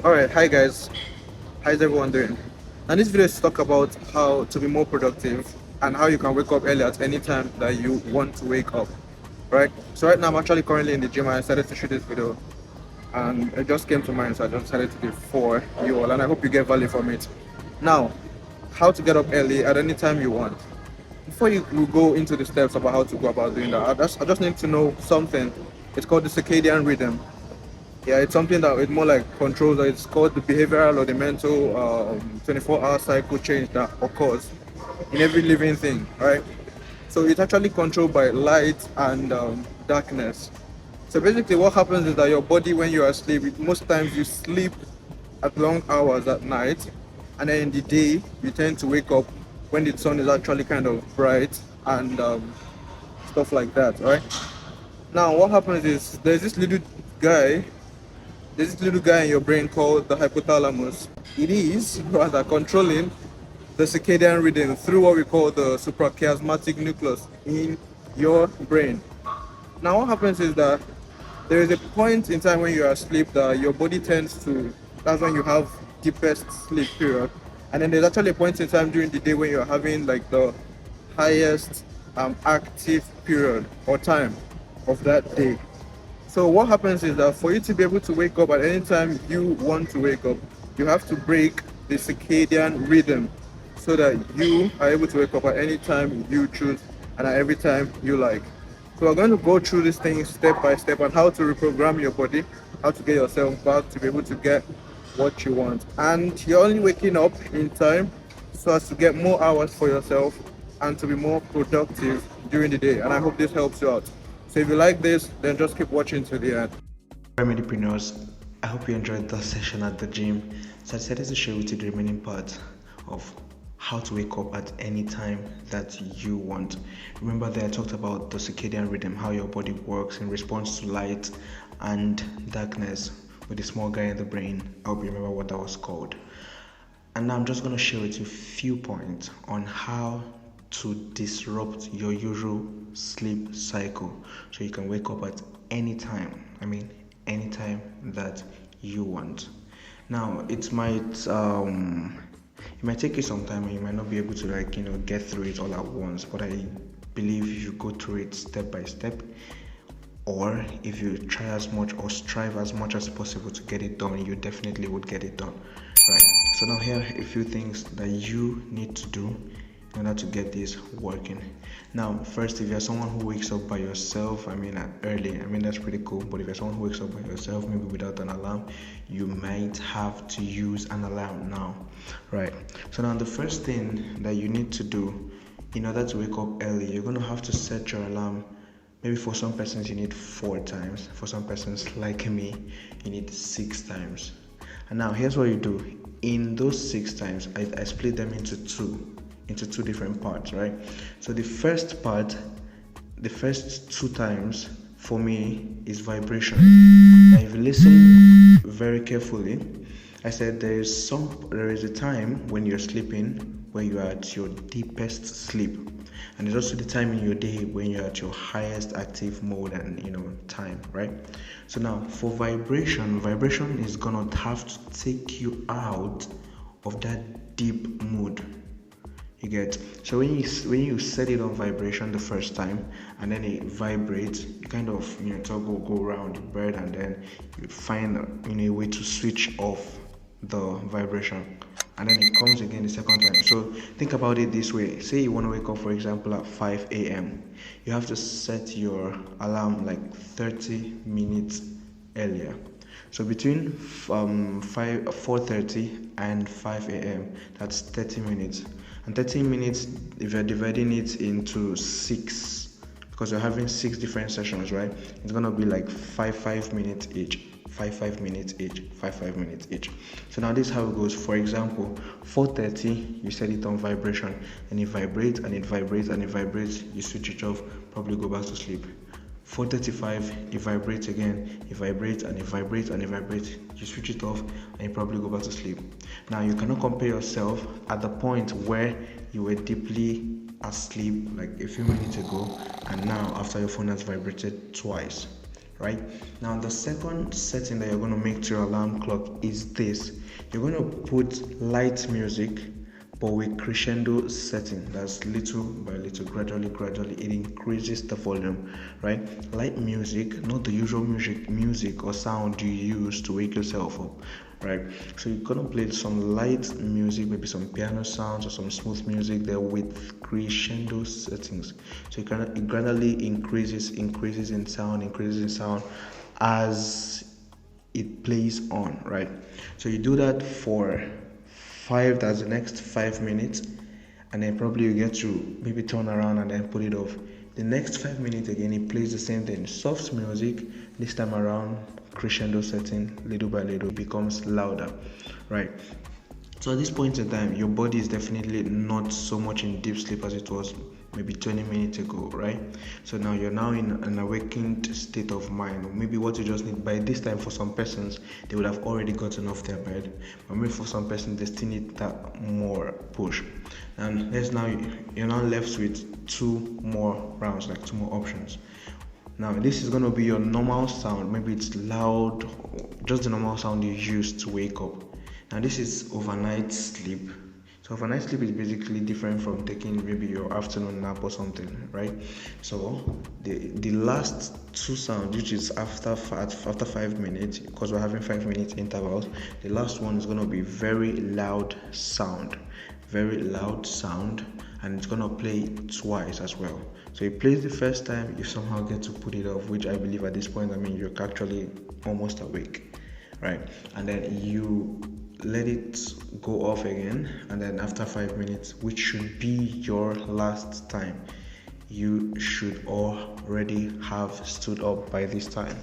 Alright, hi guys. How's everyone doing? And this video is to talk about how to be more productive and how you can wake up early at any time that you want to wake up. Right? So right now I'm actually currently in the gym and I decided to shoot this video and it just came to mind, so I just decided to do it for you all and I hope you get value from it. Now, how to get up early at any time you want. Before you go into the steps about how to go about doing that, I just need to know something. It's called the circadian rhythm. Yeah, it's something that it more like controls. It's called the behavioral or the mental 24-hour cycle change that occurs in every living thing, right? So it's actually controlled by light and darkness. So basically, what happens is that your body, when you are asleep, most times you sleep at long hours at night, and then in the day you tend to wake up when the sun is actually kind of bright and stuff like that, right? Now, what happens is guy there's this little guy in your brain called the hypothalamus. It is rather controlling the circadian rhythm through what we call the suprachiasmatic nucleus in your brain. Now, what happens is that there is a point in time when you are asleep that your body tends to, that's when you have deepest sleep period. And then there's actually a point in time during the day when you're having like the highest active period or time of that day. So what happens is that for you to be able to wake up at any time you want to wake up, you have to break the circadian rhythm so that you are able to wake up at any time you choose and at every time you like. So we're going to go through this thing step by step on how to reprogram your body, how to get yourself back to be able to get what you want. And you're only waking up in time so as to get more hours for yourself and to be more productive during the day. And I hope this helps you out. So if you like this, then just keep watching to the end. Remedipreneurs, I hope you enjoyed that session at the gym. So I decided to share with you the remaining part of how to wake up at any time that you want. Remember that I talked about the circadian rhythm, how your body works in response to light and darkness with the small guy in the brain. I hope you remember what that was called. And now I'm just going to share with you a few points on how to disrupt your usual sleep cycle so you can wake up at any time. Anytime that you want. Now it might take you some time and you might not be able to get through it all at once, but I believe if you go through it step by step, or if you try as much or strive as much as possible to get it done, you definitely would get it done. Right, so now here are a few things that you need to do in order to get this working. Now, first, if you're someone who wakes up by yourself, early, that's pretty cool. But if you're someone who wakes up by yourself, maybe without an alarm, you might have to use an alarm now, right? So now the first thing that you need to do in order to wake up early, you're going to have to set your alarm. Maybe for some persons you need 4 times. For some persons like me, you need 6 times. And now here's what you do. In those 6 times, I split them into two different parts, right? So the first part, the first 2 times for me is vibration. Now if you listen very carefully, I said there is a time when you're sleeping where you are at your deepest sleep, and there's also the time in your day when you're at your highest active mode and time, right? So now for vibration is gonna have to take you out of that deep mood. You get, so when you set it on vibration the first time and then it vibrates, you kind of go around the bird, and then you find a way to switch off the vibration, and then it comes again the second time. So think about it this way. Say you want to wake up, for example, at 5 a.m. You have to set your alarm like 30 minutes earlier. So between 4:30 and 5 a.m. that's 30 minutes. And 30 minutes, if you're dividing it into 6, because you're having 6 different sessions, right? It's gonna be like 5 minutes each, 5 minutes each, 5 minutes each. So now this is how it goes. For example, 4:30, you set it on vibration, and it vibrates and it vibrates and it vibrates. You switch it off, probably go back to sleep. 4:35, it vibrates again, it vibrates and it vibrates and it vibrates. You switch it off and you probably go back to sleep. Now you cannot compare yourself at the point where you were deeply asleep like a few minutes ago and now after your phone has vibrated twice. right? Now the second setting that you're going to make to your alarm clock is this. You're going to put light music, but with crescendo setting. That's little by little, gradually it increases the volume, right? Light music, not the usual music or sound you use to wake yourself up, right? So you're gonna play some light music, maybe some piano sounds or some smooth music there with crescendo settings. So it gradually increases in sound as it plays on, right? So you do that for that's the next 5 minutes, and then probably you get to maybe turn around and then put it off. The next 5 minutes again, it plays the same thing, soft music. This time around, crescendo setting, little by little becomes louder, right? So at this point in time, your body is definitely not so much in deep sleep as it was maybe 20 minutes ago, right? So now you're now in an awakened state of mind, or maybe what you just need. By this time, for some persons, they would have already gotten off their bed, but maybe for some persons, they still need that more push. And you're now left with 2 more rounds, like 2 more options. Now this is going to be your normal sound. Maybe it's loud, just the normal sound you use to wake up. Now this is overnight sleep. So overnight sleep is basically different from taking maybe your afternoon nap or something, right? So the last 2 sounds, which is after 5 minutes, because we're having 5 minute intervals, the last one is going to be very loud sound, and it's going to play twice as well. So it plays the first time, you somehow get to put it off, which I believe at this point, you're actually almost awake, right? And then you let it go off again, and then after 5 minutes, which should be your last time, you should already have stood up by this time,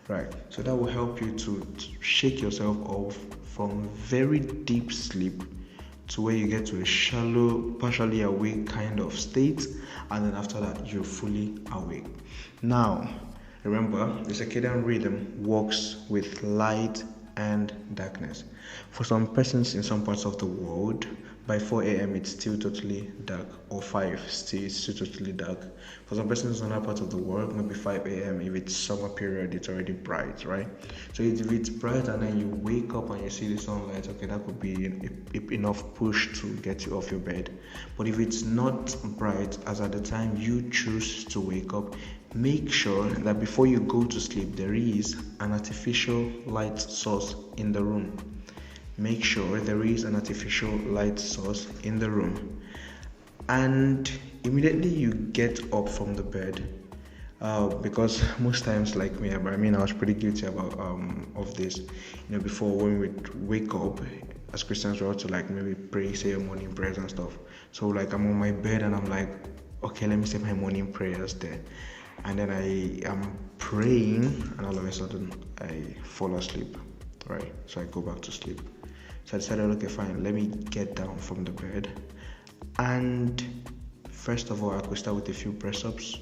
right? So that will help you to shake yourself off from very deep sleep to where you get to a shallow, partially awake kind of state, and then after that you're fully awake. Now remember, the circadian rhythm works with light and darkness. For some persons in some parts of the world, by 4 a.m. it's still totally dark, or 5 it's still totally dark. For some persons in other parts of the world, maybe 5 a.m. if it's summer period, it's already bright, right? So if it's bright and then you wake up and you see the sunlight, okay, that could be enough push to get you off your bed. But if it's not bright, as at the time you choose to wake up, make sure that before you go to sleep, there is an artificial light source in the room. Make sure there is an artificial light source in the room. And immediately you get up from the bed, because most times, like me, I was pretty guilty of this. Before, when we wake up, as Christians, we ought to maybe pray, say your morning prayers and stuff. So I'm on my bed and I'm like, okay, let me say my morning prayers there. And then I am praying, and all of a sudden I fall asleep, right? So I go back to sleep. So I decided, okay, fine, let me get down from the bed. And first of all, I could start with a few press-ups.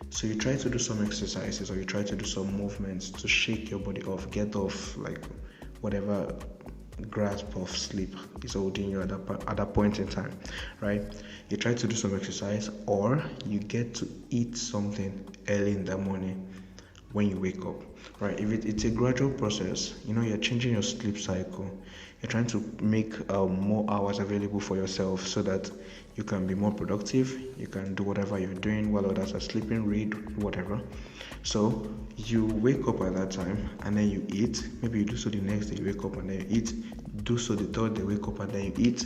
So you try to do some exercises, or you try to do some movements to shake your body off, get off whatever grasp of sleep is holding you at that point in time, right? You try to do some exercise, or you get to eat something early in the morning when you wake up, right? If it's a gradual process, you're changing your sleep cycle. You're trying to make more hours available for yourself so that you can be more productive. You can do whatever you're doing while others are sleeping, read, whatever. So you wake up at that time and then you eat. Maybe you do so the next day, you wake up and then you eat. Do so the third day, wake up and then you eat.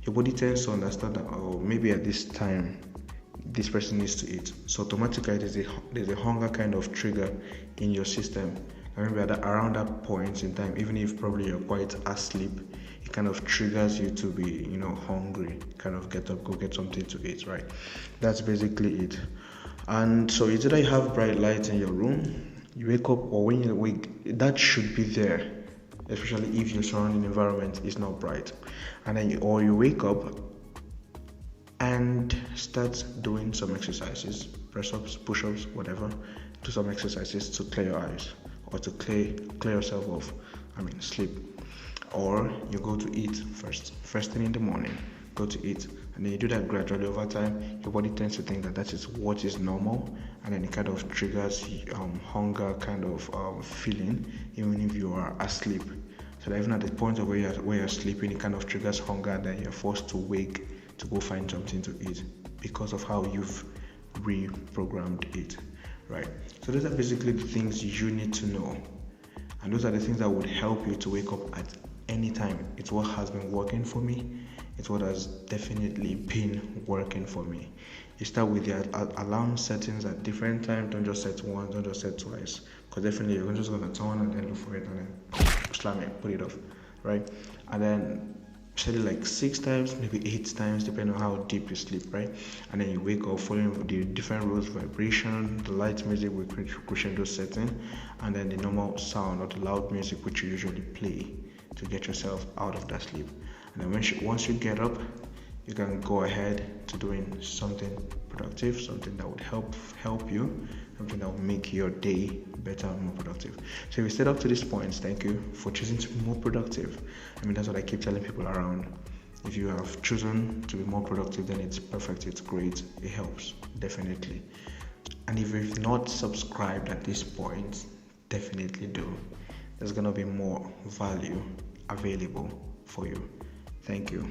Your body tends to understand that, oh, maybe at this time this person needs to eat. So automatically there's a hunger kind of trigger in your system. And maybe around that point in time, even if probably you're quite asleep, it kind of triggers you to be, hungry, kind of get up, go get something to eat, right? That's basically it. And so it's either you have bright lights in your room, you wake up, or when you wake, that should be there, especially if your surrounding environment is not bright. And then you wake up and start doing some exercises, press-ups, push-ups, whatever. Do some exercises to clear your eyes, or to clear yourself off, sleep. Or you go to eat first thing in the morning, go to eat, And then you do that gradually over time, your body tends to think that that is what is normal, and then it kind of triggers hunger kind of feeling, even if you are asleep. So that even at the point of where you're sleeping, it kind of triggers hunger, and then you're forced to wake to go find something to eat because of how you've reprogrammed it, right? So those are basically the things you need to know, and those are the things that would help you to wake up at any time. It's what has been working for me. It's what has definitely been working for me. You start with your alarm settings at different times. Don't just set once, don't just set twice, because definitely you're just gonna turn and then look for it and then slam it, put it off, right? And then set it like 6 times, maybe 8 times, depending on how deep you sleep, right? And then you wake up following the different rules: vibration, the light music with crescendo setting, and then the normal sound or the loud music which you usually play to get yourself out of that sleep. And then once you get up, you can go ahead to doing something productive, something that would help you, something that will make your day better and more productive. So if you stayed up to this point, thank you for choosing to be more productive. I mean, that's what I keep telling people around. If you have chosen to be more productive, then it's perfect, it's great, it helps, definitely. And if you've not subscribed at this point, definitely do. There's gonna be more value available for you. Thank you.